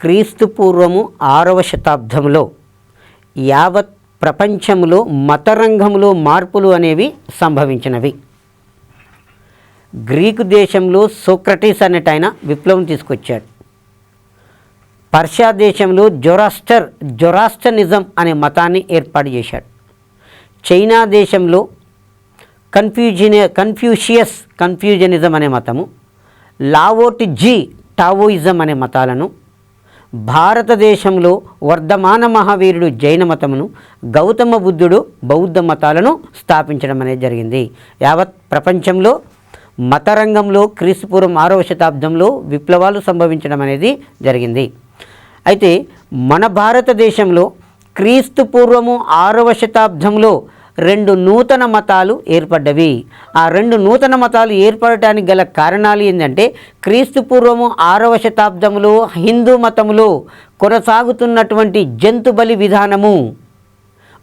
క్రీస్తు పూర్వము 6వ శతాబ్దంలో యావత్ ప్రపంచంలో మతరంగంలో మార్పులు అనేవి సంభవించినవి. గ్రీకు దేశంలో సోక్రటీస్ అనేట ఆయన విప్లవం తీసుకొచ్చాడు. పర్షియా దేశంలో జొరాస్టనిజం అనే మతాన్ని ఏర్పాటు చేశాడు. చైనా దేశంలో కన్ఫ్యూజనిజం అనే మతము, లావోటి టావోయిజం అనే మతాలను, భారతదేశంలో వర్ధమాన మహావీరుడు జైన మతమును, గౌతమ బుద్ధుడు బౌద్ధ మతాలను స్థాపించడం అనేది జరిగింది. యావత్ ప్రపంచంలో మతరంగంలో క్రీస్తుపూర్వం 6వ శతాబ్దంలో విప్లవాలు సంభవించడం అనేది జరిగింది. అయితే మన భారతదేశంలో క్రీస్తుపూర్వము 6వ శతాబ్దంలో 2 నూతన మతాలు ఏర్పడ్డవి. ఆ 2 నూతన మతాలు ఏర్పడటానికి గల కారణాలు ఏంటంటే, క్రీస్తుపూర్వము 6వ శతాబ్దంలో హిందూ మతంలో కొనసాగుతున్నటువంటి జంతు బలి విధానము,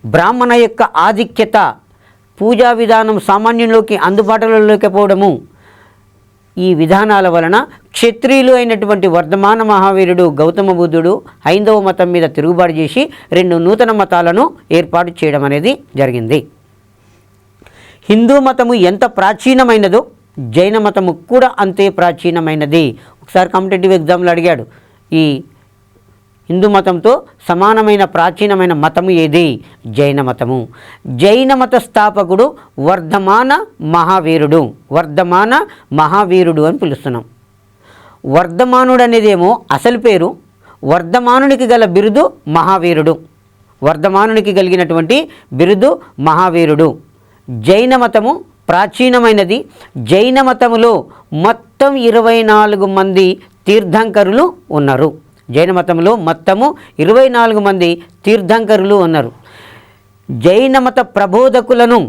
బ్రాహ్మణ యొక్క ఆధిక్యత, పూజా విధానం సామాన్యులోకి అందుబాటులో లేకపోవడము, ఈ విధానాల వలన క్షత్రియులు అయినటువంటి వర్ధమాన మహావీరుడు గౌతమ బుద్ధుడు హైందవ మతం మీద తిరుగుబాటు చేసి 2 నూతన మతాలను ఏర్పాటు చేయడం అనేది జరిగింది. హిందూ మతము ఎంత ప్రాచీనమైనదో జైన మతము కూడా అంతే ప్రాచీనమైనది. ఒకసారి కాంపిటేటివ్ ఎగ్జామ్లో అడిగాడు, ఈ హిందూ మతంతో సమానమైన ప్రాచీనమైన మతము ఏది? జైన మతము. జైన మత స్థాపకుడు వర్ధమాన మహావీరుడు అని పిలుస్తున్నాం. వర్ధమానుడు అనేదేమో అసలు పేరు, వర్ధమానునికి గల బిరుదు మహావీరుడు. వర్ధమానునికి కలిగినటువంటి బిరుదు మహావీరుడు. జైన మతము ప్రాచీనమైనది. జైన మతములో మొత్తం 24 మంది తీర్థంకరులు ఉన్నారు. జైన మతంలో మొత్తము 24 మంది తీర్థంకరులు ఉన్నారు. జైన మత ప్రబోధకులను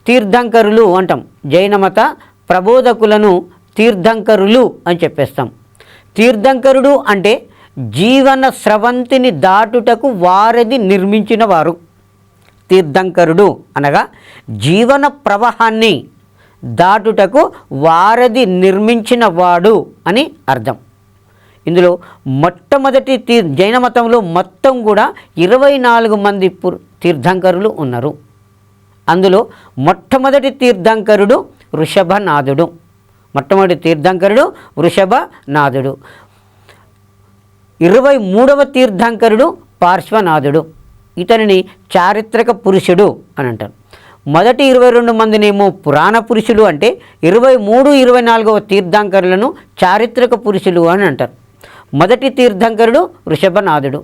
తీర్థంకరులు అంటాం. జైన మత ప్రబోధకులను తీర్థంకరులు అని చెప్పేస్తాం. తీర్థంకరుడు అంటే జీవన స్రవంతిని దాటుటకు వారిది నిర్మించిన వారు. తీర్థంకరుడు అనగా జీవన ప్రవాహాన్ని దాటుటకు వారధి నిర్మించిన వాడు అని అర్థం. ఇందులో మొట్టమొదటి జైన మతంలో మొత్తం కూడా 24 మంది తీర్థంకరులు ఉన్నారు. అందులో మొట్టమొదటి తీర్థంకరుడు వృషభనాథుడు. 23వ తీర్థంకరుడు పార్శ్వనాథుడు. ఇతనిని చారిత్రక పురుషుడు అని అంటారు. మొదటి 22 మందినేమో పురాణ పురుషులు అంటే 23, 24వ తీర్థంకరులను చారిత్రక పురుషులు అని అంటారు. మొదటి తీర్థంకరుడు వృషభనాథుడు,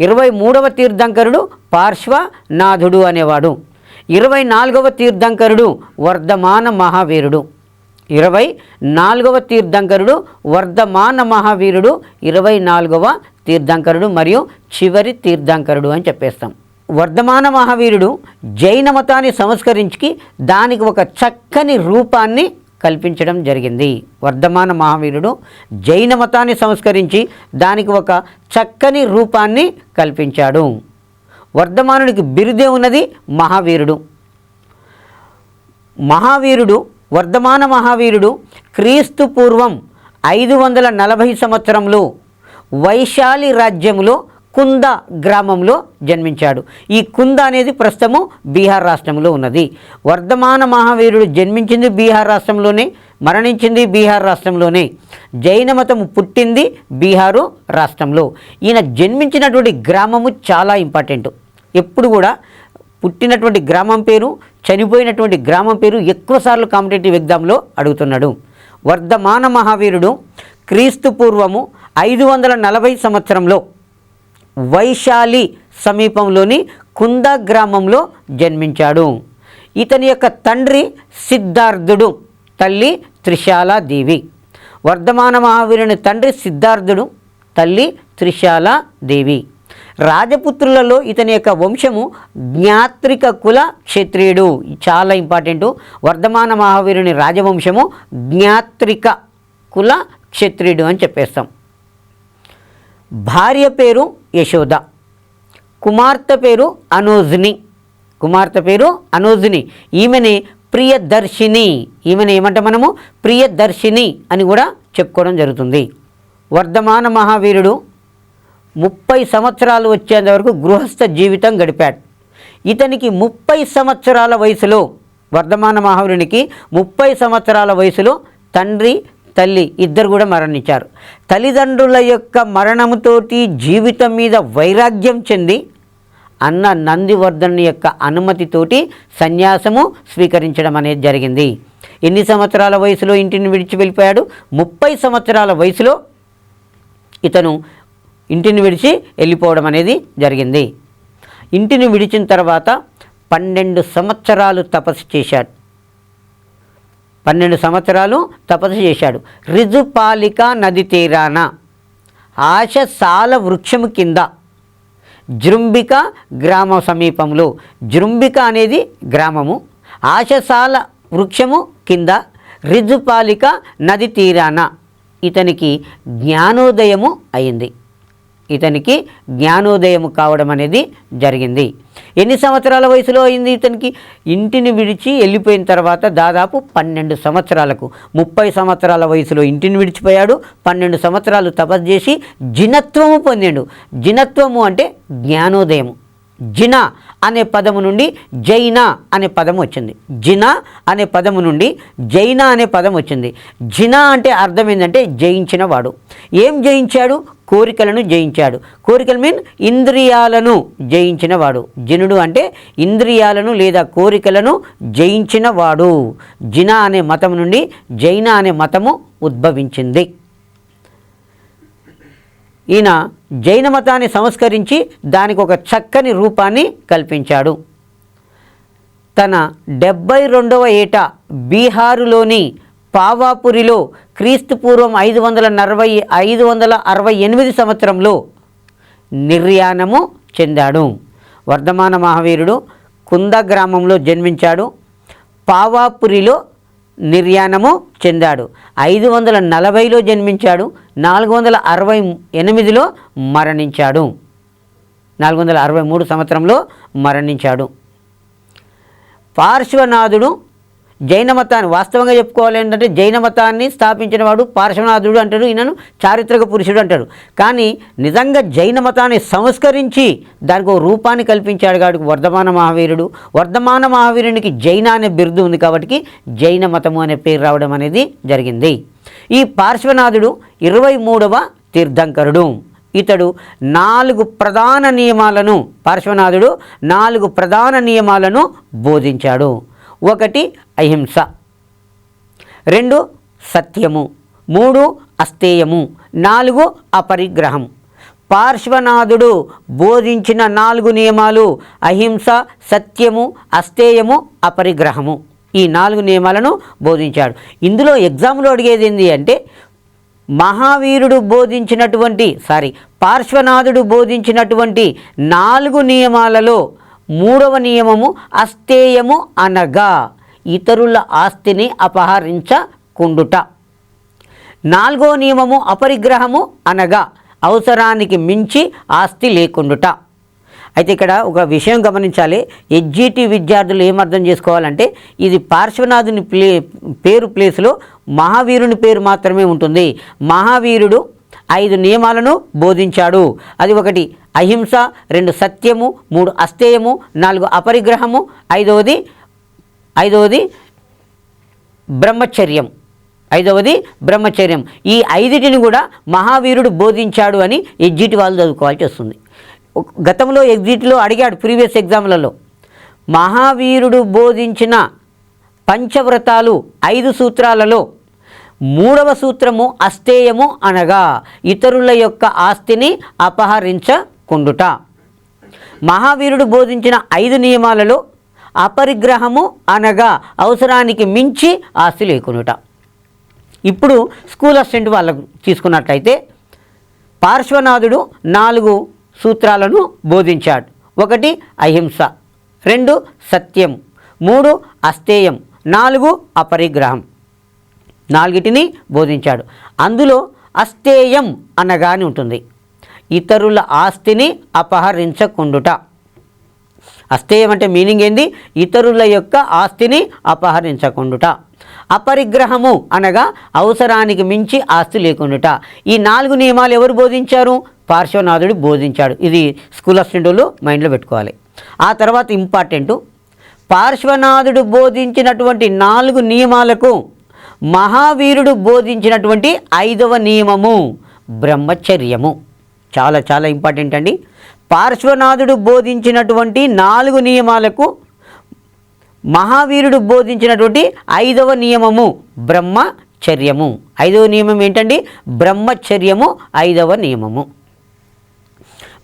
23వ తీర్థంకరుడు పార్శ్వనాథుడు అనేవాడు, 24వ తీర్థంకరుడు వర్ధమాన మహావీరుడు. 24వ తీర్థంకరుడు వర్ధమాన మహావీరుడు, 24వ తీర్థంకరుడు మరియు చివరి తీర్థంకరుడు అని చెప్పేస్తాం. వర్ధమాన మహావీరుడు జైన మతాన్ని సంస్కరించి దానికి ఒక చక్కని రూపాన్ని కల్పించడం జరిగింది. వర్ధమాన మహావీరుడు జైన మతాన్ని సంస్కరించి దానికి ఒక చక్కని రూపాన్ని కల్పించాడు. వర్ధమానుడికి బిరుదే ఉన్నది మహావీరుడు. వర్ధమాన మహావీరుడు క్రీస్తు పూర్వం 540 సంవత్సరంలో వైశాలి రాజ్యంలో కుంద గ్రామంలో జన్మించాడు. ఈ కుంద అనేది ప్రస్తుతము బీహార్ రాష్ట్రంలో ఉన్నది. వర్ధమాన మహావీరుడు జన్మించింది బీహార్ రాష్ట్రంలోనే, మరణించింది బీహార్ రాష్ట్రంలోనే. జైన మతము పుట్టింది బీహారు రాష్ట్రంలో. ఈయన జన్మించినటువంటి గ్రామము చాలా ఇంపార్టెంట్. ఎప్పుడు కూడా పుట్టినటువంటి గ్రామం పేరు, చనిపోయినటువంటి గ్రామం పేరు ఎక్కువసార్లు కాంపిటేటివ్ ఎగ్జామ్లో అడుగుతున్నాడు. వర్ధమాన మహావీరుడు క్రీస్తు పూర్వము 540 సంవత్సరంలో వైశాలి సమీపంలోని కుంద గ్రామంలో జన్మించాడు. ఇతని యొక్క తండ్రి సిద్ధార్థుడు, తల్లి త్రిశాలాదేవి. వర్ధమాన మహావీరుని తండ్రి సిద్ధార్థుడు, తల్లి త్రిశాలాదేవి. రాజపుత్రులలో ఇతని యొక్క వంశము జ్ఞాత్రిక కుల క్షత్రియుడు. చాలా ఇంపార్టెంటు. వర్ధమాన మహావీరుని రాజవంశము జ్ఞాత్రిక కుల క్షత్రియుడు అని చెప్పేస్తాం. భార్య పేరు యశోద, కుమార్తె పేరు అనోజిని. ఈమెని ప్రియదర్శిని. ఈమెను ఏమంటే మనము ప్రియదర్శిని అని కూడా చెప్పుకోవడం జరుగుతుంది. వర్ధమాన మహావీరుడు 30 సంవత్సరాలు వచ్చేంత వరకు గృహస్థ జీవితం గడిపాడు. ఇతనికి 30 సంవత్సరాల వయసులో, వర్ధమాన మహావీరునికి 30 సంవత్సరాల వయసులో తండ్రి తల్లి ఇద్దరు కూడా మరణించారు. తల్లిదండ్రుల యొక్క మరణముతోటి జీవితం మీద వైరాగ్యం చెంది అన్న నందివర్ధనుని యొక్క అనుమతితోటి సన్యాసము స్వీకరించడం అనేది జరిగింది. ఎన్ని సంవత్సరాల వయసులో ఇంటిని విడిచి వెళ్ళిపోయాడు? 30 సంవత్సరాల వయసులో ఇతను ఇంటిని విడిచి వెళ్ళిపోవడం అనేది జరిగింది. ఇంటిని విడిచిన తర్వాత 12 సంవత్సరాలు తపస్సు చేశాడు. 12 సంవత్సరాలు తపస్సు చేశాడు. రిజుపాలిక నది తీరాన ఆశసాల వృక్షము కింద, జృంబిక గ్రామ సమీపంలో, జృంబిక అనేది గ్రామము, ఆశసాల వృక్షము కింద రిజుపాలిక నది తీరాన ఇతనికి జ్ఞానోదయము అయింది. ఇతనికి జ్ఞానోదయము కావడం అనేది జరిగింది. ఎన్ని సంవత్సరాల వయసులో అయింది ఇతనికి? ఇంటిని విడిచి వెళ్ళిపోయిన తర్వాత దాదాపు 12 సంవత్సరాలకు, 30 సంవత్సరాల వయసులో ఇంటిని విడిచిపోయాడు. 12 సంవత్సరాలు తపస్సు చేసి జినత్వము పొందాడు. జినత్వము అంటే జ్ఞానోదయము. జిన అనే పదము నుండి జైన అనే పదం వచ్చింది. జిన అనే పదము నుండి జైన అనే పదం వచ్చింది. జిన అంటే అర్థం ఏంటంటే జయించిన వాడు. ఏం జయించాడు? కోరికలను జయించాడు. కోరికలు మీన్ ఇంద్రియాలను జయించిన వాడు. జినుడు అంటే ఇంద్రియాలను లేదా కోరికలను జయించిన వాడు. జిన అనే మతం నుండి జైన అనే మతము ఉద్భవించింది. ఈయన జైన మతాన్ని సంస్కరించి దానికి ఒక చక్కని రూపాన్ని కల్పించాడు. తన 72వ ఏట బీహారులోని పావాపురిలో క్రీస్తుపూర్వం 568 సంవత్సరంలో నిర్యాణము చెందాడు. వర్ధమాన మహావీరుడు కుంద గ్రామంలో జన్మించాడు. పావాపురిలో నిర్యాణము చెందాడు. 540లో జన్మించాడు. 468లో మరణించాడు. 463 సంవత్సరంలో మరణించాడు. పార్శ్వనాథుడు జైన మతాన్ని, వాస్తవంగా చెప్పుకోవాలి ఏంటంటే జైన మతాన్ని స్థాపించిన వాడు పార్శ్వనాథుడు అంటాడు. ఈయనను చారిత్రక పురుషుడు అంటారు. కానీ నిజంగా జైన మతాన్ని సంస్కరించి దానికి ఒక రూపాన్ని కల్పించాడు కాబట్టి వర్ధమాన మహావీరుడు. వర్ధమాన మహావీరునికి జైన అనే బిరుదు ఉంది కాబట్టి జైన మతము అనే పేరు రావడం అనేది జరిగింది. ఈ పార్శ్వనాథుడు 23వ తీర్థంకరుడు. ఇతడు 4 ప్రధాన నియమాలను, పార్శ్వనాథుడు 4 ప్రధాన నియమాలను బోధించాడు. 1 అహింస, 2 సత్యము, 3 అస్తేయము, 4 అపరిగ్రహం. పార్శ్వనాథుడు బోధించిన 4 నియమాలు అహింస, సత్యము, అస్తేయము, అపరిగ్రహము. ఈ 4 నియమాలను బోధించాడు. ఇందులో ఎగ్జామ్లో అడిగేది ఏంటి అంటే పార్శ్వనాథుడు బోధించినటువంటి 4 నియమాలలో 3వ నియమము అస్తేయము అనగా ఇతరుల ఆస్తిని అపహరించకుండుట. 4వ నియమము అపరిగ్రహము అనగా అవసరానికి మించి ఆస్తి లేకుండుట. అయితే ఇక్కడ ఒక విషయం గమనించాలి. ఎడ్జిటి విద్యార్థులు ఏమర్థం చేసుకోవాలంటే ఇది పార్శ్వనాథుని పేరు ప్లేస్లో మహావీరుని పేరు మాత్రమే ఉంటుంది. మహావీరుడు 5 నియమాలను బోధించాడు. అది 1 అహింస, 2 సత్యము, 3 అస్తేయము, 4 అపరిగ్రహము, 5వది బ్రహ్మచర్యం. ఈ 5టిని కూడా మహావీరుడు బోధించాడు అని ఎగ్జిట్ వాళ్ళు చదువుకోవాల్సి వస్తుంది. గతంలో ఎగ్జిట్లో అడిగాడు, ప్రీవియస్ ఎగ్జామ్లలో మహావీరుడు బోధించిన పంచవ్రతాలు 5 సూత్రాలలో 3వ సూత్రము అస్తేయము అనగా ఇతరుల యొక్క ఆస్తిని అపహరించకుండుట. మహావీరుడు బోధించిన 5 నియమాలలో అపరిగ్రహము అనగా అవసరానికి మించి ఆస్తి లేకునుట. ఇప్పుడు స్కూల్ అసిస్టెంట్ వాళ్ళకు తీసుకున్నట్లయితే పార్శ్వనాథుడు 4 సూత్రాలను బోధించాడు. 1 అహింస, 2 సత్యం, 3 అస్తేయం, 4 అపరిగ్రహం. 4టిని బోధించాడు. అందులో అస్తేయం అనగానే ఉంటుంది ఇతరుల ఆస్తిని అపహరించకుండుట. అస్తేయం అంటే మీనింగ్ ఏంది? ఇతరుల యొక్క ఆస్తిని అపహరించకుండుట. అపరిగ్రహము అనగా అవసరానికి మించి ఆస్తి లేకుండుట. ఈ 4 నియమాలు ఎవరు బోధించారు? పార్శ్వనాథుడు బోధించాడు. ఇది స్కూల్ అసిస్టెంట్లు మైండ్లో పెట్టుకోవాలి. ఆ తర్వాత ఇంపార్టెంటు, పార్శ్వనాథుడు బోధించినటువంటి 4 నియమాలకు మహావీరుడు బోధించినటువంటి 5వ నియమము బ్రహ్మచర్యము. చాలా చాలా ఇంపార్టెంట్ అండి. పార్శ్వనాథుడు బోధించినటువంటి 4 నియమాలకు మహావీరుడు బోధించినటువంటి 5వ నియమము బ్రహ్మచర్యము. 5వ నియమం ఏంటండి? బ్రహ్మచర్యము 5వ నియమము.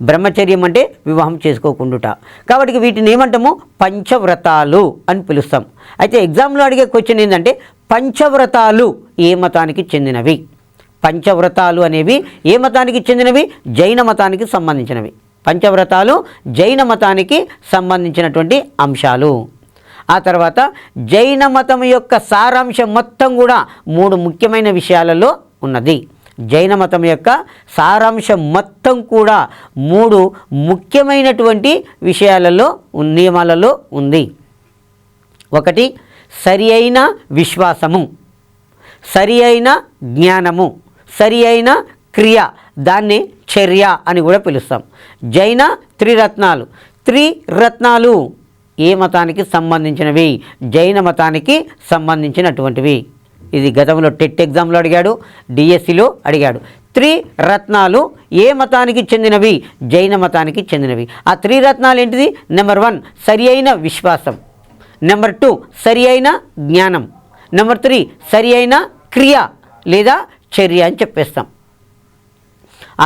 బ్రహ్మచర్యం అంటే వివాహం చేసుకోకుండుట. కాబట్టి వీటిని ఏమంటాము? పంచవ్రతాలు అని పిలుస్తాం. అయితే ఎగ్జామ్లో అడిగే క్వశ్చన్ ఏంటంటే పంచవ్రతాలు ఏ మతానికి చెందినవి? పంచవ్రతాలు అనేవి ఏ మతానికి చెందినవి? జైన మతానికి సంబంధించినవి. పంచవ్రతాలు జైన మతానికి సంబంధించినటువంటి అంశాలు. ఆ తర్వాత జైన మతం యొక్క సారాంశం మొత్తం కూడా 3 ముఖ్యమైన విషయాలలో ఉన్నది. జైన మతం యొక్క సారాంశం మొత్తం కూడా 3 ముఖ్యమైనటువంటి విషయాలలో నియమాలలో ఉంది. 1 సరి అయిన విశ్వాసము, సరి అయిన జ్ఞానము, సరి అయిన క్రియ, దాన్ని చర్య అని కూడా పిలుస్తాం. జైన త్రిరత్నాలు. త్రిరత్నాలు ఏ మతానికి సంబంధించినవి? జైన మతానికి సంబంధించినటువంటివి. ఇది గతంలో టెట్ ఎగ్జామ్లో అడిగాడు, డిఎస్సిలో అడిగాడు. త్రిరత్నాలు ఏ మతానికి చెందినవి? జైన మతానికి చెందినవి. ఆ త్రిరత్నాలు ఏంటిది? నెంబర్ 1 సరి అయిన విశ్వాసం, నెంబర్ 2 సరి అయిన జ్ఞానం, నెంబర్ 3 సరి అయిన క్రియ లేదా చర్య అని చెప్పేస్తాం.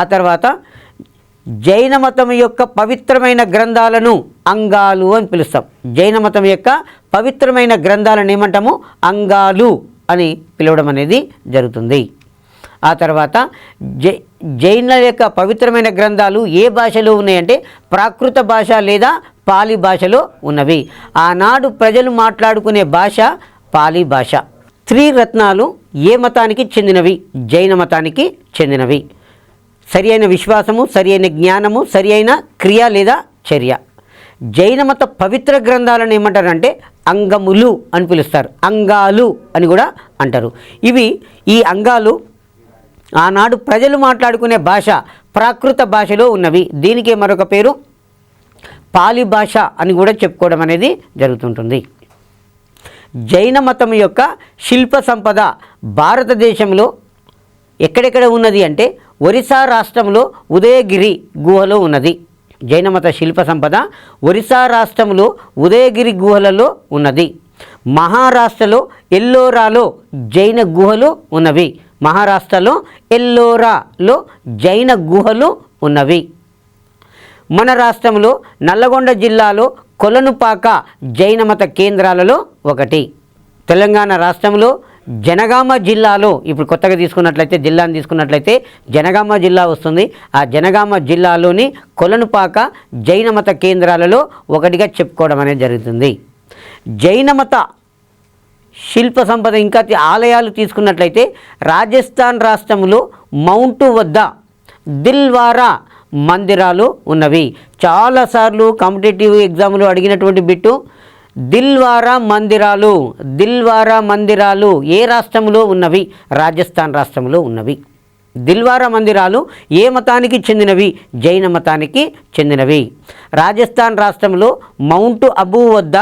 ఆ తర్వాత జైన మతం యొక్క పవిత్రమైన గ్రంథాలను అంగాలు అని పిలుస్తాం. జైన మతం యొక్క పవిత్రమైన గ్రంథాలను ఏమంటాము? అంగాలు అని పిలవడం అనేది జరుగుతుంది. ఆ తర్వాత జైనుల యొక్క పవిత్రమైన గ్రంథాలు ఏ భాషలో ఉన్నాయంటే ప్రాకృత భాష లేదా పాలి భాషలో ఉన్నవి. ఆనాడు ప్రజలు మాట్లాడుకునే భాష పాలి భాష. త్రిరత్నాలు ఏ మతానికి చెందినవి? జైన మతానికి చెందినవి. సరి అయిన విశ్వాసము, సరి అయిన జ్ఞానము, సరి అయిన క్రియ లేదా చర్య. జైన మత పవిత్ర గ్రంథాలను ఏమంటారంటే అంగములు అని పిలుస్తారు. అంగాలు అని కూడా అంటారు. ఈ అంగాలు ఆనాడు ప్రజలు మాట్లాడుకునే భాష ప్రాకృత భాషలో ఉన్నవి. దీనికి మరొక పేరు పాలి భాష అని కూడా చెప్పుకోవడం అనేది జరుగుతుంటుంది. జైన మతం యొక్క శిల్ప సంపద భారతదేశంలో ఎక్కడెక్కడ ఉన్నది అంటే ఒరిస్సా రాష్ట్రంలో ఉదయగిరి గుహలో ఉన్నది. జైన మత శిల్ప సంపద ఒరిస్సా రాష్ట్రంలో ఉదయగిరి గుహలలో ఉన్నది. మహారాష్ట్రలో ఎల్లోరాలో జైన గుహలు ఉన్నవి. మహారాష్ట్రలో ఎల్లోరాలో జైన గుహలు ఉన్నవి. మన రాష్ట్రంలో నల్లగొండ జిల్లాలో కొలనుపాక జైన మత కేంద్రాలలో ఒకటి. తెలంగాణ రాష్ట్రంలో జనగామ జిల్లాలో, ఇప్పుడు కొత్తగా తీసుకున్నట్లయితే జిల్లాను తీసుకున్నట్లయితే జనగామ జిల్లా వస్తుంది. ఆ జనగామ జిల్లాలోని కొలనుపాక జైన మత కేంద్రాలలో ఒకటిగా చెప్పుకోవడం అనేది జరుగుతుంది. జైన మత శిల్ప సంపద ఇంకా ఆలయాలు తీసుకున్నట్లయితే రాజస్థాన్ రాష్ట్రంలో మౌంటు వద్ద దిల్వారా మందిరాలు ఉన్నవి. చాలాసార్లు కాంపిటేటివ్ ఎగ్జామ్లో అడిగినటువంటి బిట్టు దిల్వారా మందిరాలు ఏ రాష్ట్రంలో ఉన్నవి? రాజస్థాన్ రాష్ట్రంలో ఉన్నవి. దిల్వారా మందిరాలు ఏ మతానికి చెందినవి? జైన మతానికి చెందినవి. రాజస్థాన్ రాష్ట్రంలో మౌంట్ అబూ వద్ద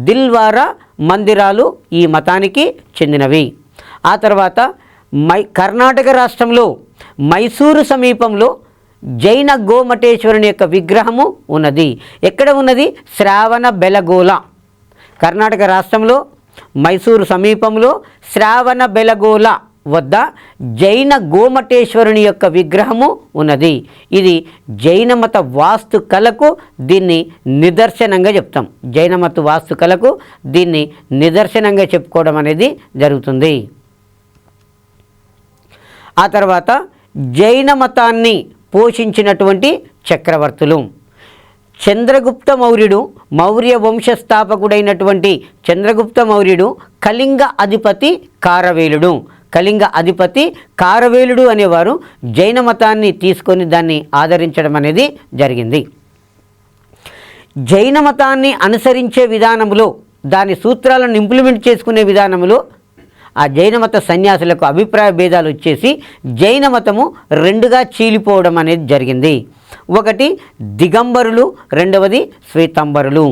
దిల్వారా మందిరాలు ఈ మతానికి చెందినవి. ఆ తర్వాత కర్ణాటక రాష్ట్రంలో మైసూరు సమీపంలో జైన గోమటేశ్వరుని యొక్క విగ్రహము ఉన్నది. ఎక్కడ ఉన్నది? శ్రావణ బెలగోల. కర్ణాటక రాష్ట్రంలో మైసూరు సమీపంలో శ్రావణ బెలగోల వద్ద జైన గోమటేశ్వరుని యొక్క విగ్రహము ఉన్నది. ఇది జైన మత వాస్తు కళకు దీన్ని నిదర్శనంగా చెప్తాం. జైన మత వాస్తు కళకు దీన్ని నిదర్శనంగా చెప్పుకోవడం అనేది జరుగుతుంది. ఆ తర్వాత జైన మతాన్ని పోషించినటువంటి చక్రవర్తులు. చంద్రగుప్త మౌర్యుడు, మౌర్య వంశస్థాపకుడైనటువంటి చంద్రగుప్త మౌర్యుడు కళింగ అధిపతి కారవేలుడు అనేవారు జైన మతాన్ని తీసుకొని దాన్ని ఆదరించడం అనేది జరిగింది. జైన మతాన్ని అనుసరించే విధానంలో, దాని సూత్రాలను ఇంప్లిమెంట్ చేసుకునే విధానంలో ఆ జైన మత సన్యాసులకు అభిప్రాయ భేదాలు వచ్చేసి జైన మతము రెండుగా చీలిపోవడం అనేది జరిగింది. ఒకటి దిగంబరులు, రెండవది శ్వేతాంబరులు.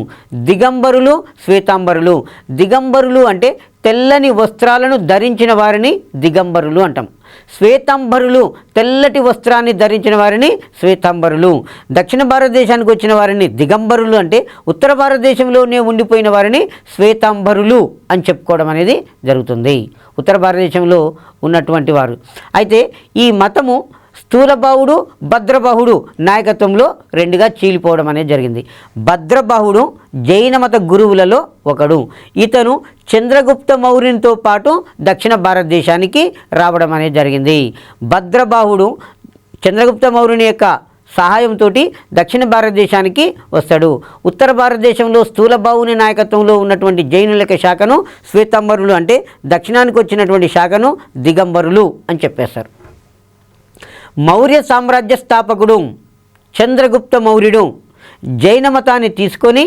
దిగంబరులు, శ్వేతాంబరులు. దిగంబరులు అంటే తెల్లని వస్త్రాలను ధరించిన వారిని దిగంబరులు అంటాం. శ్వేతాంబరులు తెల్లటి వస్త్రాన్ని ధరించిన వారిని శ్వేతాంబరులు. దక్షిణ భారతదేశానికి వచ్చిన వారిని దిగంబరులు అంటే ఉత్తర భారతదేశంలోనే ఉండిపోయిన వారిని శ్వేతాంబరులు అని చెప్పుకోవడం అనేది జరుగుతుంది, ఉత్తర భారతదేశంలో ఉన్నటువంటి వారు. అయితే ఈ మతము స్థూలబాహుడు, భద్రబాహుడు నాయకత్వంలో రెండుగా చీలిపోవడం అనేది జరిగింది. భద్రబాహుడు జైన మత గురువులలో ఒకడు. ఇతను చంద్రగుప్త మౌర్యునితో పాటు దక్షిణ భారతదేశానికి రావడం అనేది జరిగింది. భద్రబాహుడు చంద్రగుప్త మౌర్యుని యొక్క సహాయంతో దక్షిణ భారతదేశానికి వస్తాడు. ఉత్తర భారతదేశంలో స్థూలబాహుని నాయకత్వంలో ఉన్నటువంటి జైనుల యొక్క శాఖను శ్వేతాంబరులు అంటే దక్షిణానికి వచ్చినటువంటి శాఖను దిగంబరులు అని చెప్పేస్తారు. మౌర్య సామ్రాజ్య స్థాపకుడు చంద్రగుప్త మౌర్యుడు జైన మతాన్ని తీసుకొని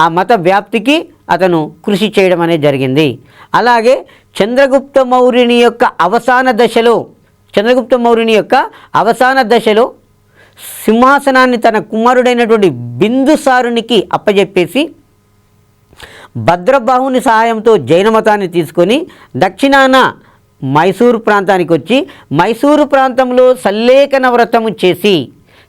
ఆ మత వ్యాప్తికి అతను కృషి చేయడం అనేది జరిగింది. అలాగే చంద్రగుప్త మౌర్యుని యొక్క అవసాన దశలో సింహాసనాన్ని తన కుమారుడైనటువంటి బిందుసారునికి అప్పజెప్పేసి భద్రబాహుని సహాయంతో జైన మతాన్ని తీసుకొని దక్షిణాన మైసూరు ప్రాంతానికి వచ్చి మైసూరు ప్రాంతంలో సల్లేఖన వ్రతము చేసి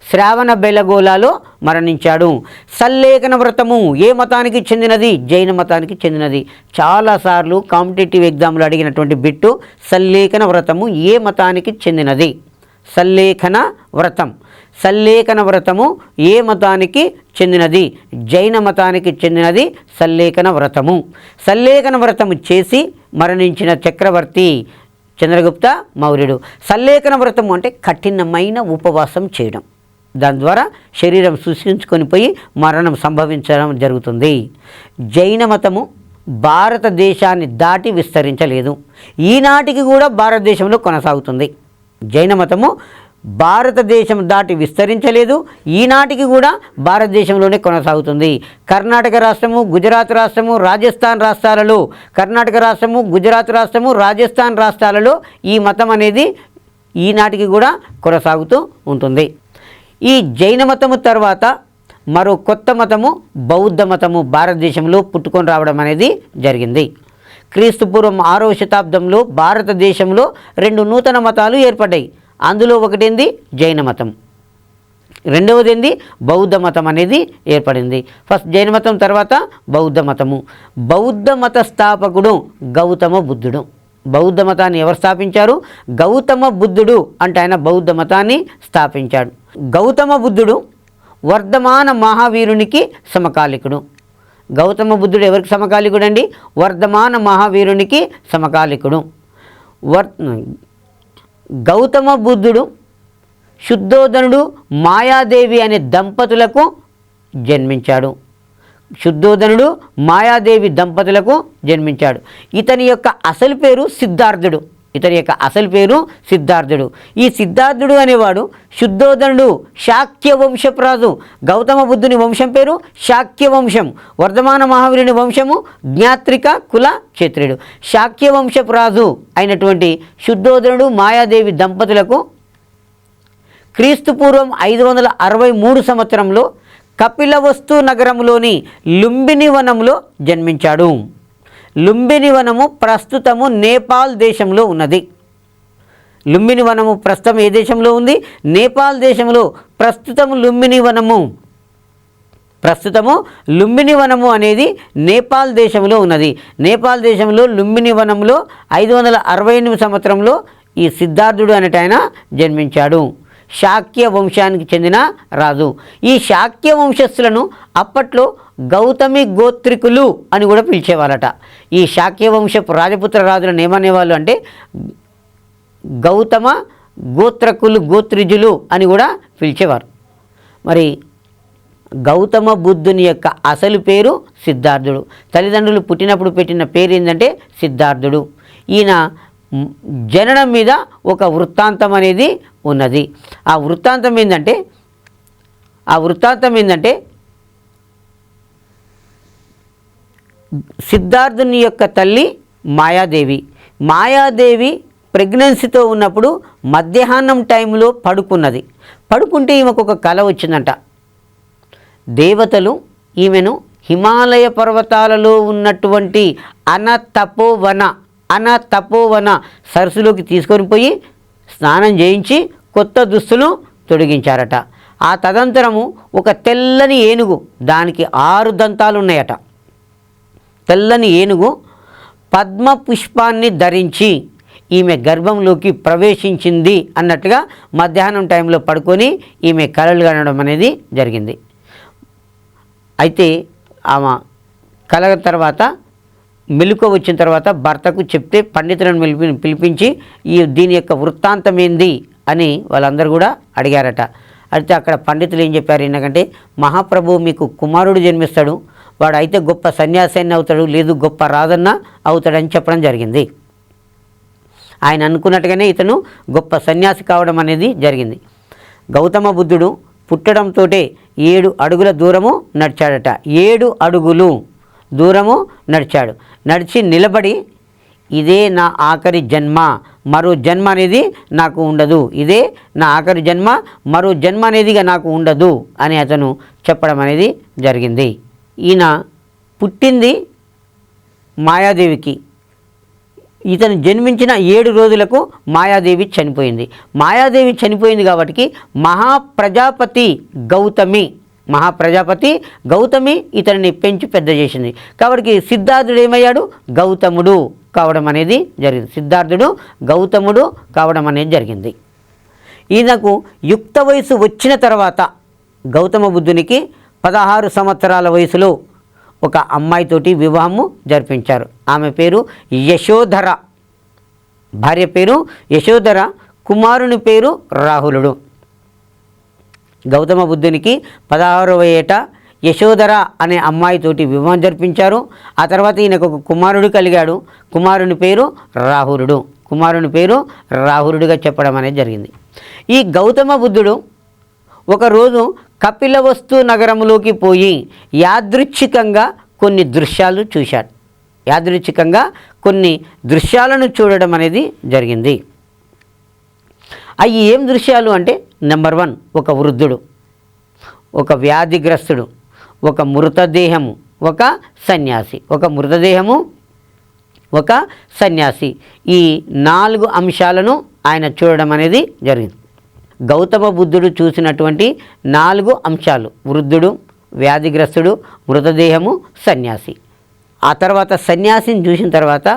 శ్రావణ బెలగోలాలో మరణించాడు. సల్లేఖన వ్రతము ఏ మతానికి చెందినది? జైన మతానికి చెందినది. చాలాసార్లు కాంపిటేటివ్ ఎగ్జామ్లో అడిగినటువంటి బిట్టు సల్లేఖన వ్రతము ఏ మతానికి చెందినది? సల్లేఖన వ్రతము ఏ మతానికి చెందినది? జైన మతానికి చెందినది సల్లేఖన వ్రతము. సల్లేఖన వ్రతము చేసి మరణించిన చక్రవర్తి చంద్రగుప్త మౌర్యుడు. సల్లేఖన వ్రతము అంటే కఠినమైన ఉపవాసం చేయడం, దాని ద్వారా శరీరం శుష్కించుకొని పోయి మరణం సంభవించడం జరుగుతుంది. జైన మతము భారతదేశాన్ని దాటి విస్తరించలేదు, ఈనాటికి కూడా భారతదేశంలో కొనసాగుతుంది. జైన మతము భారతదేశం దాటి విస్తరించలేదు, ఈనాటికి కూడా భారతదేశంలోనే కొనసాగుతుంది. కర్ణాటక రాష్ట్రము, గుజరాత్ రాష్ట్రము, రాజస్థాన్ రాష్ట్రాలలో, కర్ణాటక రాష్ట్రము, గుజరాత్ రాష్ట్రము, రాజస్థాన్ రాష్ట్రాలలో ఈ మతం అనేది ఈనాటికి కూడా కొనసాగుతూ ఉంటుంది. ఈ జైన మతము తర్వాత మరో కొత్త మతము బౌద్ధ మతము భారతదేశంలో పుట్టుకొని రావడం అనేది జరిగింది. క్రీస్తుపూర్వం 6వ శతాబ్దంలో భారతదేశంలో 2 నూతన మతాలు ఏర్పడ్డాయి. అందులో ఒకటేంది జైన మతం, రెండవది బౌద్ధ మతం అనేది ఏర్పడింది. ఫస్ట్ జైన మతం, తర్వాత బౌద్ధ మతము. బౌద్ధ మత స్థాపకుడు గౌతమ బుద్ధుడు. బౌద్ధ మతాన్ని ఎవరు స్థాపించారు? గౌతమ బుద్ధుడు అంటే ఆయన బౌద్ధ మతాన్ని స్థాపించాడు. గౌతమ బుద్ధుడు వర్ధమాన మహావీరునికి సమకాలికుడు. గౌతమ బుద్ధుడు ఎవరికి సమకాలికుడు అండి? వర్ధమాన మహావీరునికి సమకాలికుడు. గౌతమ బుద్ధుడు శుద్ధోదనుడు, మాయాదేవి అనే దంపతులకు జన్మించాడు. శుద్ధోదనుడు, మాయాదేవి దంపతులకు జన్మించాడు. ఇతని యొక్క అసలు పేరు సిద్ధార్థుడు. ఈ సిద్ధార్థుడు అనేవాడు శుద్ధోదనుడు శాక్య వంశపు రాజు. గౌతమ బుద్ధుని వంశం పేరు శాక్య వంశం. వర్ధమాన మహావీరుని వంశము జ్ఞాత్రిక కుల క్షత్రియుడు. శాక్య వంశపు రాజు అయినటువంటి శుద్ధోదనుడు, మాయాదేవి దంపతులకు క్రీస్తుపూర్వం 563 సంవత్సరంలో కపిలవస్తు నగరంలోని లుంబిని వనంలో జన్మించాడు. లుంబిని వనము ప్రస్తుతము నేపాల్ దేశంలో ఉన్నది. లుంబిని వనము ప్రస్తుతం ఏ దేశంలో ఉంది? నేపాల్ దేశంలో. ప్రస్తుతము లుంబిని వనము అనేది నేపాల్ దేశంలో ఉన్నది. నేపాల్ దేశంలో లుంబిని వనంలో 568 సంవత్సరంలో ఈ సిద్ధార్థుడు అనేట ఆయన జన్మించాడు. శాక్య వంశానికి చెందిన రాజు. ఈ శాక్య వంశస్థులను అప్పట్లో గౌతమి గోత్రికులు అని కూడా పిలిచేవారట. ఈ శాక్య వంశపు రాజపుత్ర రాజులను ఏమనేవాళ్ళు అంటే గౌతమ గోత్రకులు, గోత్రిజులు అని కూడా పిలిచేవారు. మరి గౌతమ బుద్ధుని యొక్క అసలు పేరు సిద్ధార్థుడు. తల్లిదండ్రులు పుట్టినప్పుడు పెట్టిన పేరు ఏంటంటే సిద్ధార్థుడు. ఈయన జననం మీద ఒక వృత్తాంతం అనేది ఉన్నది. ఆ వృత్తాంతం ఏంటంటే సిద్ధార్థుని యొక్క తల్లి మాయాదేవి, మాయాదేవి ప్రెగ్నెన్సీతో ఉన్నప్పుడు మధ్యాహ్నం టైంలో పడుకుంటే ఈమెకు ఒక కల వచ్చిందంట. దేవతలు ఈమెను హిమాలయ పర్వతాలలో ఉన్నటువంటి అనతపోవన సరస్సులోకి తీసుకొని పోయి స్నానం చేయించి కొత్త దుస్తులు తొడిగించారట. ఆ తదంతరము ఒక తెల్లని ఏనుగు, దానికి 6 దంతాలు ఉన్నాయట. తెల్లని ఏనుగు పద్మ పుష్పాన్ని ధరించి ఈమె గర్భంలోకి ప్రవేశించింది అన్నట్టుగా మధ్యాహ్నం టైంలో పడుకొని ఈమె కలలు కనడం అనేది జరిగింది. అయితే ఆమె కలగ తర్వాత మెలకువ వచ్చిన తర్వాత భర్తకు చెప్తే పండితులను పిలిపించి దీని యొక్క వృత్తాంతం ఏంది అని వాళ్ళందరూ కూడా అడిగారట. అయితే అక్కడ పండితులు ఏం చెప్పారు, ఎందుకంటే మహాప్రభువు మీకు కుమారుడు జన్మిస్తాడు, వాడు అయితే గొప్ప సన్యాసాన్ని అవుతాడు, లేదు గొప్ప రాజన్న అవుతాడని చెప్పడం జరిగింది. ఆయన అనుకున్నట్టుగానే ఇతను గొప్ప సన్యాసి కావడం అనేది జరిగింది. గౌతమ బుద్ధుడు పుట్టడంతో 7 అడుగుల దూరము నడిచాడట. 7 అడుగులు దూరము నడిచాడు. నడిచి నిలబడి ఇదే నా ఆఖరి జన్మ, మరో జన్మ అనేది నాకు ఉండదు, ఇదే నా ఆఖరి జన్మ, మరో జన్మ అనేదిగా నాకు ఉండదు అని అతను చెప్పడం అనేది జరిగింది. ఈయన పుట్టింది మాయాదేవికి. ఇతను జన్మించిన 7 రోజులకు మాయాదేవి చనిపోయింది. మాయాదేవి చనిపోయింది కాబట్టి మహాప్రజాపతి గౌతమి ఇతనిని పెంచి పెద్ద చేసింది. కాబట్టి సిద్ధార్థుడు ఏమయ్యాడు, గౌతముడు కావడం అనేది జరిగింది. సిద్ధార్థుడు గౌతముడు కావడం అనేది జరిగింది. ఈయనకు యుక్త వయసు వచ్చిన తర్వాత గౌతమ బుద్ధునికి 16 సంవత్సరాల వయసులో ఒక అమ్మాయితోటి వివాహము జరిపించారు. ఆమె పేరు యశోధర, భార్య పేరు యశోధర, కుమారుని పేరు రాహులుడు. గౌతమ బుద్ధునికి 16వ ఏట యశోధర అనే అమ్మాయితోటి వివాహం జరిపించారు. ఆ తర్వాత ఈయనకు ఒక కుమారుడు కలిగాడు. కుమారుని పేరు రాహులుడుగా చెప్పడం అనేది జరిగింది. ఈ గౌతమ బుద్ధుడు ఒకరోజు కపిలవస్తు నగరంలోకి పోయి యాదృచ్ఛికంగా కొన్ని దృశ్యాలు చూశాడు. కొన్ని దృశ్యాలను చూడడం అనేది జరిగింది. అవి ఏం దృశ్యాలు అంటే, నెంబర్ 1 ఒక వృద్ధుడు, ఒక వ్యాధిగ్రస్తుడు, ఒక మృతదేహము, ఒక సన్యాసి. ఈ 4 అంశాలను ఆయన చూడడం అనేది జరిగింది. గౌతమ బుద్ధుడు చూసినటువంటి 4 అంశాలు: వృద్ధుడు, వ్యాధిగ్రస్తుడు, మృతదేహము, సన్యాసి. ఆ తర్వాత సన్యాసిని చూసిన తర్వాత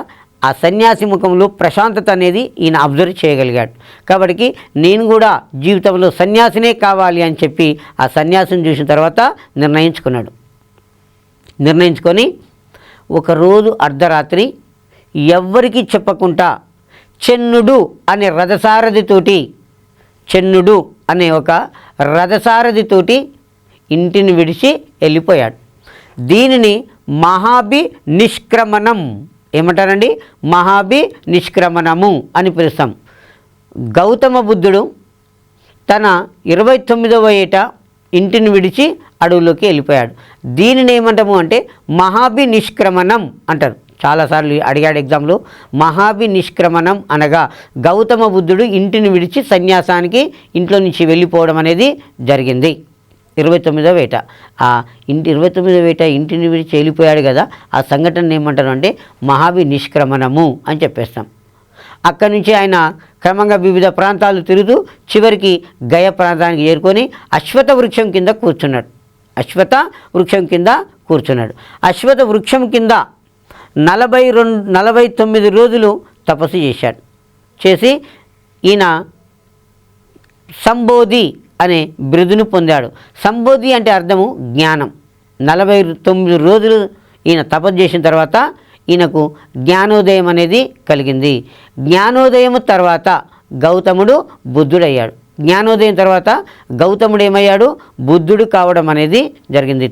ఆ సన్యాసి ముఖంలో ప్రశాంతత అనేది ఈయన అబ్జర్వ్ చేయగలిగాడు. కాబట్టి నేను కూడా జీవితంలో సన్యాసినే కావాలి అని చెప్పి ఆ సన్యాసిని చూసిన తర్వాత నిర్ణయించుకొని ఒకరోజు అర్ధరాత్రి ఎవ్వరికీ చెప్పకుండా చెన్నుడు అనే ఒక రథసారథితోటి ఇంటిని విడిచి వెళ్ళిపోయాడు. దీనిని మహాభి నిష్క్రమణం ఏమంటారండి, మహాభి నిష్క్రమణము అని పిలుస్తాం. గౌతమ బుద్ధుడు తన 29వ ఏట ఇంటిని విడిచి అడవులోకి వెళ్ళిపోయాడు. దీనిని ఏమంటాము అంటే మహాభి నిష్క్రమణం అంటారు. చాలాసార్లు అడిగాడు ఎగ్జామ్లో. మహాభి నిష్క్రమణం అనగా గౌతమ బుద్ధుడు ఇంటిని విడిచి సన్యాసానికి ఇంట్లో నుంచి వెళ్ళిపోవడం అనేది జరిగింది. 29వ ఏట 29వ ఏట ఇంటిని విడిచి వెళ్ళిపోయాడు కదా, ఆ సంఘటన ఏమంటారు అంటే మహాభి నిష్క్రమణము అని చెప్పేస్తాం. అక్కడి నుంచి ఆయన క్రమంగా వివిధ ప్రాంతాలు తిరుగుతూ చివరికి గయ ప్రాంతానికి చేరుకొని అశ్వత్థ వృక్షం కింద కూర్చున్నాడు. అశ్వత్థ వృక్షం కింద 49 రోజులు తపస్సు చేసి ఈయన సంబోధి అనే బిరుదును పొందాడు. సంబోధి అంటే అర్థము జ్ఞానం. 49 రోజులు ఈయన తపస్సు చేసిన తర్వాత ఈయనకు జ్ఞానోదయం అనేది కలిగింది. జ్ఞానోదయం తర్వాత గౌతముడు బుద్ధుడయ్యాడు. జ్ఞానోదయం తర్వాత గౌతముడు ఏమయ్యాడు, బుద్ధుడు కావడం అనేది జరిగింది.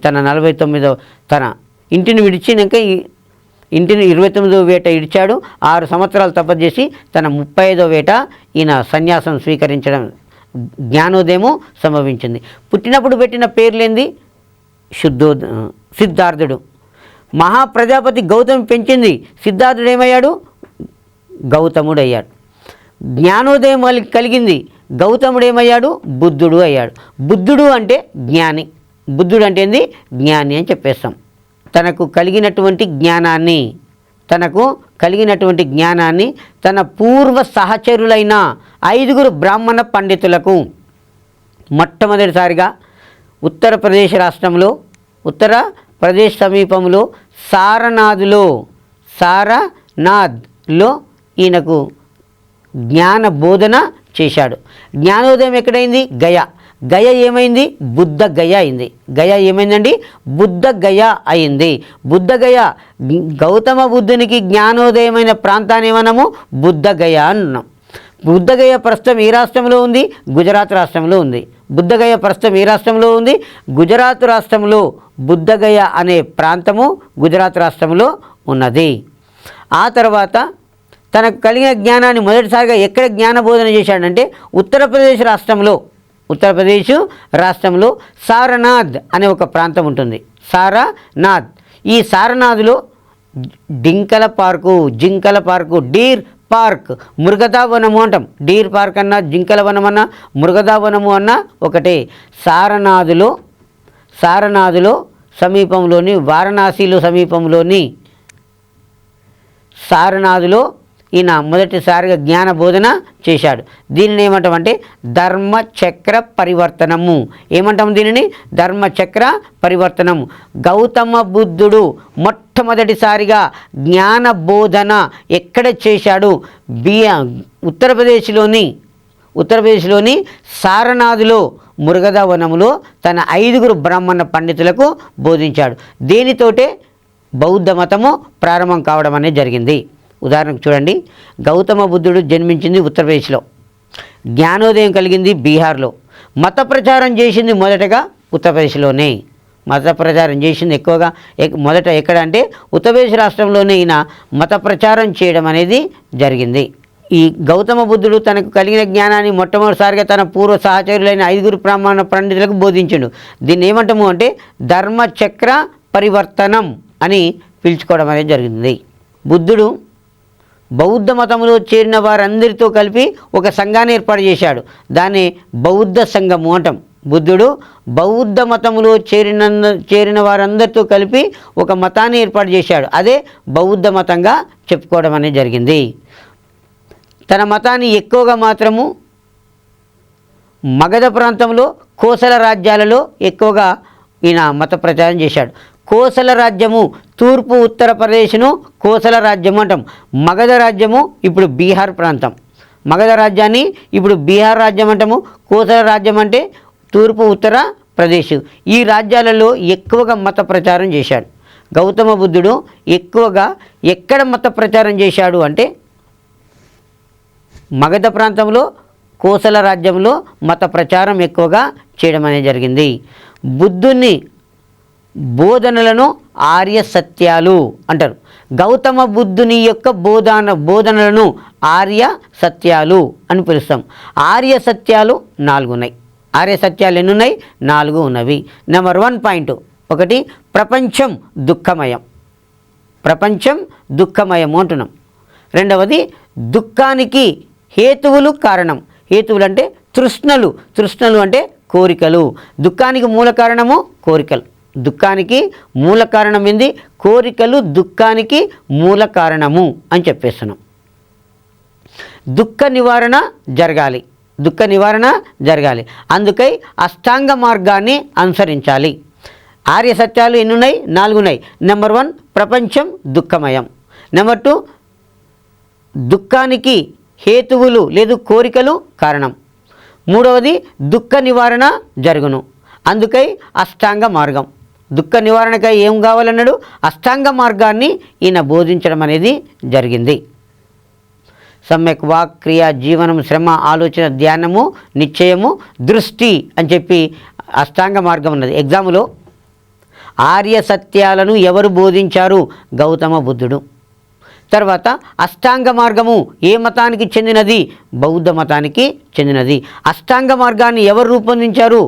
తన ఇంటిని విడిచినాక ఇంటిని 29వ ఏట ఇడిచాడు. 6 సంవత్సరాలు తపస్సు చేసి తన 35వ ఏట ఈయన సన్యాసం స్వీకరించడం, జ్ఞానోదయము సంభవించింది. పుట్టినప్పుడు పెట్టిన పేర్లేంది, సిద్ధార్థుడు. మహాప్రజాపతి గౌతమి పెంచింది. సిద్ధార్థుడు ఏమయ్యాడు, గౌతముడు అయ్యాడు. జ్ఞానోదయం కలిగింది, గౌతముడు ఏమయ్యాడు? బుద్ధుడు అయ్యాడు. బుద్ధుడు అంటే జ్ఞాని, బుద్ధుడు అంటే ఏంది? జ్ఞాని అని చెప్పేస్తాం. తనకు కలిగినటువంటి జ్ఞానాన్ని తన పూర్వ సహచరులైన 5 బ్రాహ్మణ పండితులకు మొట్టమొదటిసారిగా ఉత్తరప్రదేశ్ సమీపంలో సారనాథ్లో ఈయనకు జ్ఞాన బోధన చేశాడు. జ్ఞానోదయం ఎక్కడైంది? గయ ఏమైంది? బుద్ధ గయ అయింది. గయ ఏమైందండి? బుద్ధ గయ అయింది. బుద్ధ గయ, గౌతమ బుద్ధునికి జ్ఞానోదయమైన ప్రాంతాన్ని మనము బుద్ధ గయ అన్నాం. బుద్ధ గయ ప్రస్తుతం ఏ రాష్ట్రంలో ఉంది? గుజరాత్ రాష్ట్రంలో ఉంది. బుద్ధ గయ ప్రస్తుతం ఏ రాష్ట్రంలో ఉంది? గుజరాత్ రాష్ట్రంలో బుద్ధ గయ అనే ప్రాంతము గుజరాత్ రాష్ట్రంలో ఉన్నది. ఆ తర్వాత తనకు కలిగిన జ్ఞానాన్ని మొదటిసారిగా ఎక్కడ జ్ఞానబోధన చేశాడంటే ఉత్తరప్రదేశ్ రాష్ట్రంలో సారనాథ్ అనే ఒక ప్రాంతం ఉంటుంది. సారనాథ్. ఈ సారనాథ్లో జింకల పార్కు, డీర్ పార్క్, మృగదా వనము అంటాం. డీర్ పార్క్ అన్నా, జింకల వనం అన్నా, మృగదా వనము అన్నా ఒకటే. సారనాథ్లో సమీపంలోని వారణాసిలో సమీపంలోని సారనాథ్లో ఈయన మొదటిసారిగా జ్ఞాన బోధన చేశాడు. దీనిని ఏమంటామంటే ధర్మచక్ర పరివర్తనము. ఏమంటాము దీనిని? ధర్మచక్ర పరివర్తనము. గౌతమ బుద్ధుడు మొట్టమొదటిసారిగా జ్ఞాన బోధన ఎక్కడ చేశాడు? ఉత్తరప్రదేశ్లోని సారనాథ్లో మృగదా వనములో తన 5 బ్రాహ్మణ పండితులకు బోధించాడు. దీనితోటే బౌద్ధ మతము ప్రారంభం కావడం అనేది జరిగింది. ఉదాహరణకు చూడండి, గౌతమ బుద్ధుడు జన్మించింది ఉత్తరప్రదేశ్లో, జ్ఞానోదయం కలిగింది బీహార్లో, మత ప్రచారం చేసింది మొదటగా ఉత్తరప్రదేశ్లోనే. మత ప్రచారం చేసింది ఎక్కువగా మొదట ఎక్కడ అంటే ఉత్తరప్రదేశ్ రాష్ట్రంలోనే ఈయన మత ప్రచారం చేయడం అనేది జరిగింది. ఈ గౌతమ బుద్ధుడు తనకు కలిగిన జ్ఞానాన్ని మొట్టమొదటిసారిగా తన పూర్వ సహచరులైన 5 బ్రాహ్మణ పండితులకు బోధించిండు. దీన్ని ఏమంటాము అంటే ధర్మచక్ర పరివర్తనం అని పిలుచుకోవడం అనేది జరిగింది. బుద్ధుడు బౌద్ధ మతంలో చేరిన వారందరితో కలిపి ఒక సంఘాన్ని ఏర్పాటు చేశాడు. దాన్ని బౌద్ధ సంఘము అంటాం. బుద్ధుడు బౌద్ధ మతంలో చేరిన వారందరితో కలిపి ఒక మతాన్ని ఏర్పాటు చేశాడు. అదే బౌద్ధ మతంగా చెప్పుకోవడం అనేది జరిగింది. తన మతాన్ని ఎక్కువగా మాత్రము మగధ ప్రాంతంలో కోసల రాజ్యాలలో ఎక్కువగా ఈయన మత ప్రచారం చేశాడు. కోసల రాజ్యము తూర్పు ఉత్తరప్రదేశ్ను కోసల రాజ్యము అంటాం. మగధ రాజ్యము ఇప్పుడు బీహార్ ప్రాంతం. మగధ రాజ్యాన్ని ఇప్పుడు బీహార్ రాజ్యం అంటాము. కోసల రాజ్యం అంటే తూర్పు ఉత్తరప్రదేశ్. ఈ రాజ్యాలలో ఎక్కువగా మత ప్రచారం చేశాడు. గౌతమ బుద్ధుడు ఎక్కువగా ఎక్కడ మత ప్రచారం చేశాడు అంటే మగధ ప్రాంతంలో కోసల రాజ్యంలో మత ప్రచారం ఎక్కువగా చేయడం అనేది జరిగింది. బుద్ధుని బోధనలను ఆర్య సత్యాలు అంటారు. గౌతమ బుద్ధుని యొక్క బోధనలను ఆర్య సత్యాలు అని పిలుస్తాం. ఆర్య సత్యాలు 4 ఉన్నాయి. ఆర్య సత్యాలు ఎన్ని ఉన్నాయి? 4 ఉన్నవి. నెంబర్ 1 పాయింట్, 1 ప్రపంచం దుఃఖమయం. ప్రపంచం దుఃఖమయం అంటున్నాం. 2వది దుఃఖానికి హేతువులు కారణం. హేతువులు అంటే తృష్ణలు అంటే కోరికలు. దుఃఖానికి మూల కారణము కోరికలు. దుఃఖానికి మూల కారణం ఏంది? కోరికలు దుఃఖానికి మూల కారణము అని చెప్పేస్తున్నాం. దుఃఖ నివారణ జరగాలి. అందుకై అష్టాంగ మార్గాన్ని అనుసరించాలి. ఆర్య సత్యాలు ఎన్ని ఉన్నాయి? 4 ఉన్నాయి. నెంబర్ 1 ప్రపంచం దుఃఖమయం. నెంబర్ 2 దుఃఖానికి హేతువులు లేదు కోరికలు కారణం. 3వది దుఃఖ నివారణ జరుగును. అందుకై అష్టాంగ మార్గం. దుఃఖ నివారణకై ఏం కావాలన్నాడు? అష్టాంగ మార్గాన్ని ఈయన బోధించడం అనేది జరిగింది. సమ్యక్ వాక్, క్రియ, జీవనం, శ్రమ, ఆలోచన, ధ్యానము, నిశ్చయము, దృష్టి అని చెప్పి అష్టాంగ మార్గం ఉన్నది. ఎగ్జాములో ఆర్య సత్యాలను ఎవరు బోధించారు? గౌతమ బుద్ధుడు. తర్వాత అష్టాంగ మార్గము ఏ మతానికి చెందినది? బౌద్ధ మతానికి చెందినది. అష్టాంగ మార్గాన్ని ఎవరు రూపొందించారు?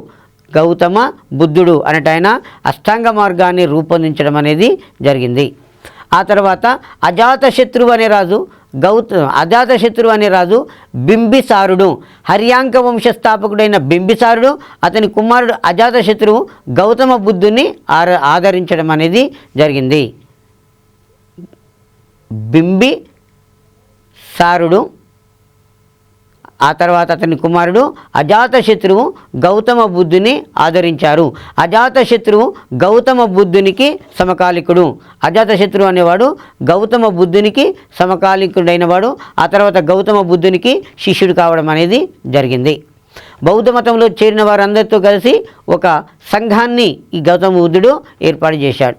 గౌతమ బుద్ధుడు. అన్నట్టు ఆయన అష్టాంగ మార్గాన్ని రూపొందించడం అనేది జరిగింది. ఆ తర్వాత అజాతశత్రువు అనే రాజు బింబిసారుడు, హర్యాంక వంశస్థాపకుడైన బింబిసారుడు, అతని కుమారుడు అజాతశత్రువు గౌతమ బుద్ధుని ఆదరించడం అనేది జరిగింది. బింబిసారుడు ఆ తర్వాత అతని కుమారుడు అజాతశత్రువు గౌతమ బుద్ధుని ఆదరించారు. అజాతశత్రువు గౌతమ బుద్ధునికి సమకాలికుడు. అజాతశత్రువు అనేవాడు గౌతమ బుద్ధునికి సమకాలికుడైనవాడు. ఆ తర్వాత గౌతమ బుద్ధునికి శిష్యుడు కావడం అనేది జరిగింది. బౌద్ధ మతంలో చేరిన వారందరితో కలిసి ఒక సంఘాన్ని ఈ గౌతమ బుద్ధుడు ఏర్పాటు చేశాడు.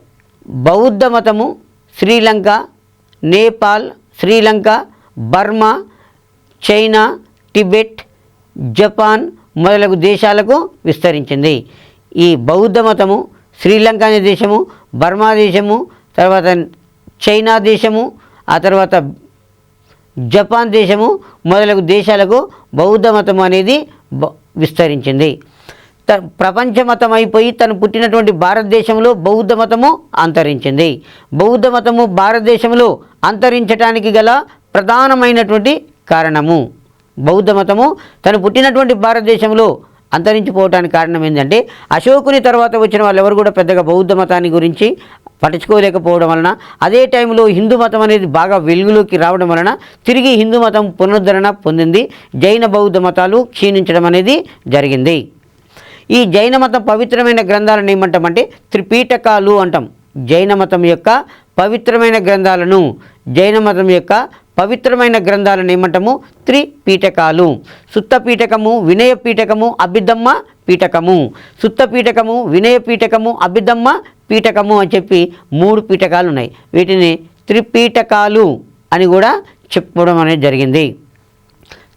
బౌద్ధ మతము Sri Lanka, Nepal, Burma, China, Tibet, Japan మొదలగు దేశాలకు విస్తరించింది. ఈ బౌద్ధ మతము శ్రీలంక అనే దేశము, బర్మా దేశము, తర్వాత చైనా దేశము, ఆ తర్వాత జపాన్ దేశము మొదలగు దేశాలకు బౌద్ధ మతము అనేది విస్తరించింది. ప్రపంచ మతం అయిపోయి తను పుట్టినటువంటి భారతదేశంలో బౌద్ధ మతము అంతరించింది. బౌద్ధ మతము భారతదేశంలో అంతరించడానికి గల ప్రధానమైనటువంటి కారణము, బౌద్ధ మతము తను పుట్టినటువంటి భారతదేశంలో అంతరించిపోవడానికి కారణం ఏంటంటే అశోకుని తర్వాత వచ్చిన వాళ్ళు ఎవరు కూడా పెద్దగా బౌద్ధ మతాన్ని గురించి పట్టించుకోలేకపోవడం వలన, అదే టైంలో హిందూ మతం అనేది బాగా వెలుగులోకి రావడం వలన తిరిగి హిందూ మతం పునరుద్ధరణ పొందింది. జైన బౌద్ధ మతాలు క్షీణించడం అనేది జరిగింది. ఈ జైన మతం పవిత్రమైన గ్రంథాలను ఏమంటామంటే త్రిపీఠకాలు అంటాం. జైన మతం యొక్క పవిత్రమైన గ్రంథాలను ఏమంటాము? త్రిపీఠకాలు. సుత్త పీఠకము, వినయ పీఠకము, అభిధమ్మ పీఠకము. సుత్త పీఠకము, వినయ పీఠకము, అభిధమ్మ పీఠకము అని చెప్పి 3 పీఠకాలు ఉన్నాయి. వీటిని త్రిపీఠకాలు అని కూడా చెప్పడం అనేది జరిగింది.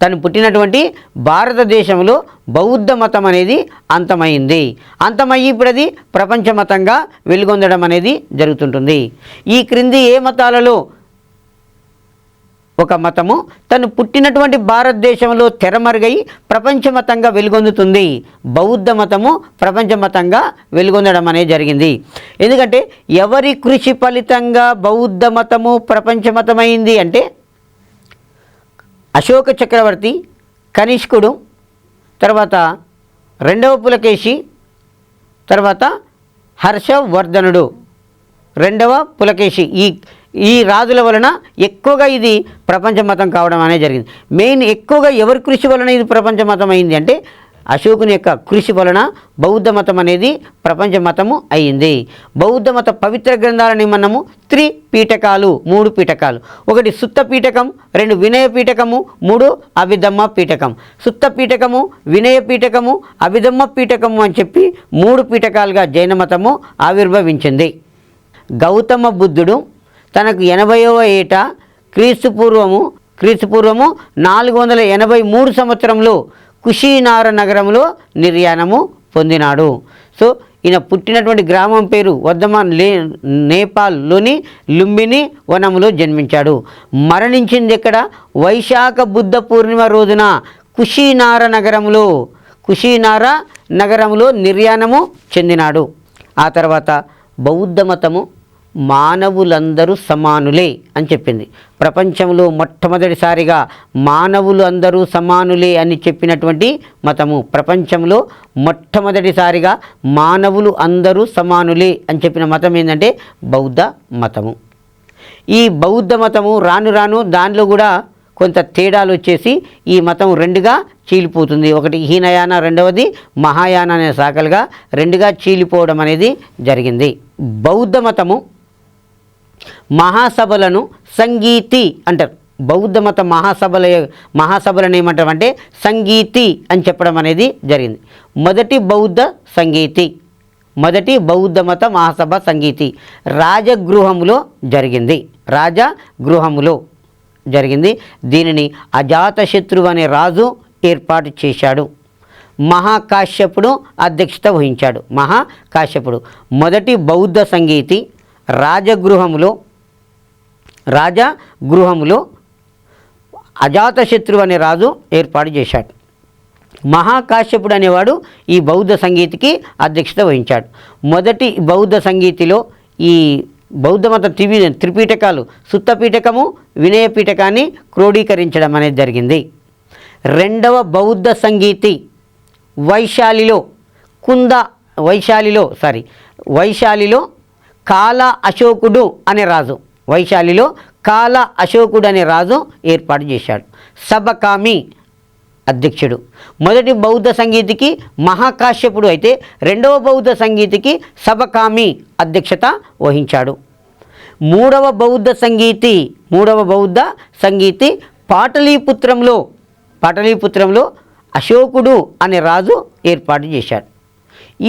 తను పుట్టినటువంటి భారతదేశంలో బౌద్ధ మతం అనేది అంతమయ్యి ఇప్పుడు అది ప్రపంచ మతంగా వెలుగొందడం అనేది జరుగుతుంటుంది. ఈ క్రింది ఏ మతాలలో ఒక మతము తను పుట్టినటువంటి భారతదేశంలో తెరమరుగై ప్రపంచమతంగా వెలుగొందుతుంది? బౌద్ధ మతము ప్రపంచమతంగా వెలుగొందడం అనేది జరిగింది. ఎందుకంటే ఎవరి కృషి ఫలితంగా బౌద్ధ మతము ప్రపంచమతమైంది అంటే అశోక చక్రవర్తి, కనిష్కుడు, తర్వాత 2వ పులకేశి, తర్వాత హర్షవర్ధనుడు, 2వ పులకేశి ఈ రాజుల వలన ఎక్కువగా ఇది ప్రపంచ మతం కావడం అనేది జరిగింది. మెయిన్ ఎక్కువగా ఎవరి కృషి వలన ఇది ప్రపంచ మతం అయింది అంటే అశోకుని యొక్క కృషి వలన బౌద్ధ మతం అనేది ప్రపంచ మతము అయింది. బౌద్ధ మత పవిత్ర గ్రంథాలని మనము త్రిపీఠకాలు, 3 పీఠకాలు. 1 సుత్త పీఠకం, 2 వినయ పీఠకము, 3 అభిధమ్మ పీఠకం. సుత్త పీఠకము, వినయ పీఠకము, అభిధమ్మ పీఠకము అని చెప్పి 3 పీఠకాలుగా జైన మతము ఆవిర్భవించింది. గౌతమ బుద్ధుడు తనకు 80వ ఏట క్రీస్తుపూర్వము 483 సంవత్సరంలో కుషీనార నగరంలో నిర్యాణము పొందినాడు. సో ఈయన పుట్టినటువంటి గ్రామం పేరు వర్ధమాన్, నేపాల్లోని లుంబిని వనంలో జన్మించాడు. మరణించింది ఎక్కడ? వైశాఖ బుద్ధ పూర్ణిమ రోజున కుషీనార నగరంలో నిర్యాణము చెందినాడు. ఆ తర్వాత బౌద్ధ మతము మానవులందరూ సమానులే అని చెప్పింది. ప్రపంచంలో మొట్టమొదటిసారిగా మానవులు అందరూ సమానులే అని చెప్పినటువంటి మతము, ప్రపంచంలో మొట్టమొదటిసారిగా మానవులు అందరూ సమానులే అని చెప్పిన మతం ఏంటంటే బౌద్ధ మతము. ఈ బౌద్ధ మతము రాను దానిలో కూడా కొంత తేడాలు వచ్చేసి ఈ మతం 2గా చీలిపోతుంది. ఒకటి హీనయాన, 2వది మహాయాన అనే శాఖలుగా 2గా చీలిపోవడం అనేది జరిగింది. బౌద్ధ మతము మహాసభలను సంగీతి అంటారు. బౌద్ధ మత మహాసభలను ఏమంటారంటే సంగీతి అని చెప్పడం అనేది జరిగింది. మొదటి బౌద్ధ మత మహాసభ సంగీతి రాజగృహములో జరిగింది. దీనిని అజాతశత్రువు అనే రాజు ఏర్పాటు చేశాడు. మహాకాశ్యపుడు అధ్యక్షత వహించాడు. మొదటి బౌద్ధ సంగీతి రాజగృహములో అజాతశత్రువు అనే రాజు ఏర్పాటు చేశాడు. మహాకాశ్యపుడు అనేవాడు ఈ బౌద్ధ సంగీతికి అధ్యక్షత వహించాడు. మొదటి బౌద్ధ సంగీతిలో ఈ బౌద్ధ మత త్రిపీఠకాలు సుత్త పీఠకము, వినయ పీఠకాన్ని క్రోడీకరించడం అనేది జరిగింది. రెండవ బౌద్ధ సంగీతి వైశాలిలో కాల అశోకుడు అనే రాజు, వైశాలిలో కాల అశోకుడు అనే రాజు ఏర్పాటు చేశాడు. సబకామి అధ్యక్షుడు. మొదటి బౌద్ధ సంగీతికి మహాకాశ్యపుడు అయితే రెండవ బౌద్ధ సంగీతికి సబకామి అధ్యక్షత వహించాడు. మూడవ బౌద్ధ సంగీతి పాటలీపుత్రంలో అశోకుడు అనే రాజు ఏర్పాటు చేశాడు.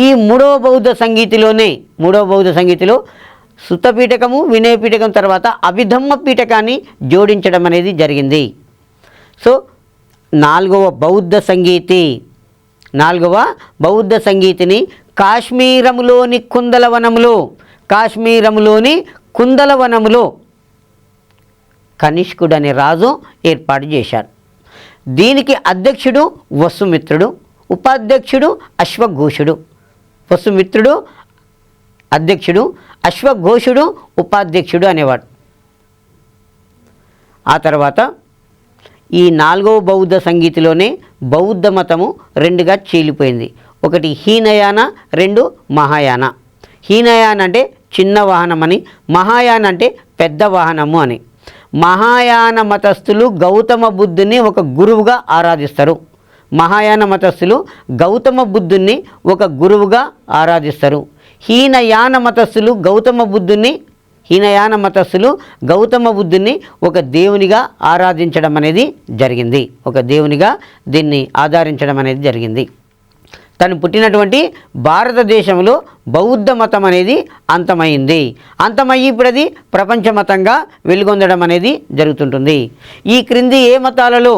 ఈ మూడవ బౌద్ధ సంగీతిలో సుత్తపీఠకము, వినయపీఠకం తర్వాత అభిధమ్మ పీఠకాన్ని జోడించడం అనేది జరిగింది. సో నాలుగవ బౌద్ధ సంగీతిని కాశ్మీరంలోని కుందలవనములో కనిష్కుడు అనే రాజు ఏర్పాటు చేశాడు. దీనికి అధ్యక్షుడు వసుమిత్రుడు, ఉపాధ్యక్షుడు అశ్వఘోషుడు. వసుమిత్రుడు అధ్యక్షుడు, అశ్వఘోషుడు ఉపాధ్యక్షుడు అనేవాడు. ఆ తర్వాత ఈ నాలుగవ బౌద్ధ సంగీతిలోనే బౌద్ధ మతము రెండుగా చీలిపోయింది. ఒకటి హీనయాన, రెండు మహాయాన. హీనయాన అంటే చిన్న వాహనం అని, మహాయాన అంటే పెద్ద వాహనము అని. మహాయాన మతస్థులు గౌతమ బుద్ధుని ఒక గురువుగా ఆరాధిస్తారు. మహాయాన మతస్థులు గౌతమ బుద్ధుని ఒక గురువుగా ఆరాధిస్తారు. హీనయాన మతస్థులు గౌతమ బుద్ధుని ఒక దేవునిగా ఆరాధించడం అనేది జరిగింది. దీన్ని ఆధారించడం అనేది జరిగింది. తను పుట్టినటువంటి భారతదేశంలో బౌద్ధ మతం అనేది అంతమయ్యి ఇప్పుడు అది ప్రపంచ మతంగా వెలుగొందడం అనేది జరుగుతుంటుంది. ఈ క్రింది ఏ మతాలలో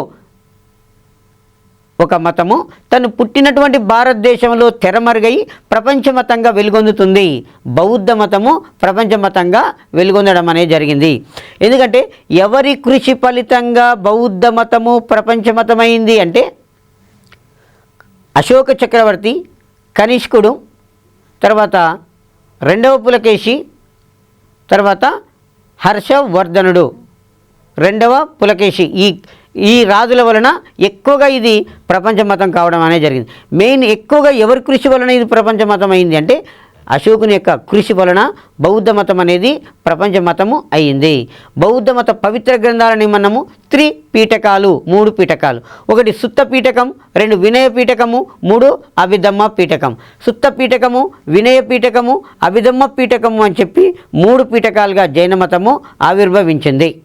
ఒక మతము తను పుట్టినటువంటి భారతదేశంలో తెరమరుగై ప్రపంచమతంగా వెలుగొందుతుంది? బౌద్ధ మతము ప్రపంచమతంగా వెలుగొందడం అనేది జరిగింది. ఎందుకంటే ఎవరి కృషి ఫలితంగా బౌద్ధ మతము ప్రపంచమతమైంది అంటే అశోక చక్రవర్తి, కనిష్కుడు, తర్వాత రెండవ పులకేశి, తర్వాత హర్షవర్ధనుడు, రెండవ పులకేశి ఈ రాజుల వలన ఎక్కువగా ఇది ప్రపంచ మతం కావడం అనేది జరిగింది. మెయిన్ ఎక్కువగా ఎవరి కృషి వలన ఇది ప్రపంచ మతం అయింది అంటే అశోకుని యొక్క కృషి వలన బౌద్ధ మతం అనేది ప్రపంచ మతము అయింది. బౌద్ధ మత పవిత్ర గ్రంథాలని మనము మూడు పీఠకాలు, ఒకటి సుత్త పీఠకం, రెండు వినయ పీఠకము, మూడు అభిధమ్మ పీఠకం. సుత్త పీఠకము, వినయ పీఠకము, అభిధమ్మ పీఠకము అని చెప్పి మూడు పీఠకాలుగా జైన మతము ఆవిర్భవించింది.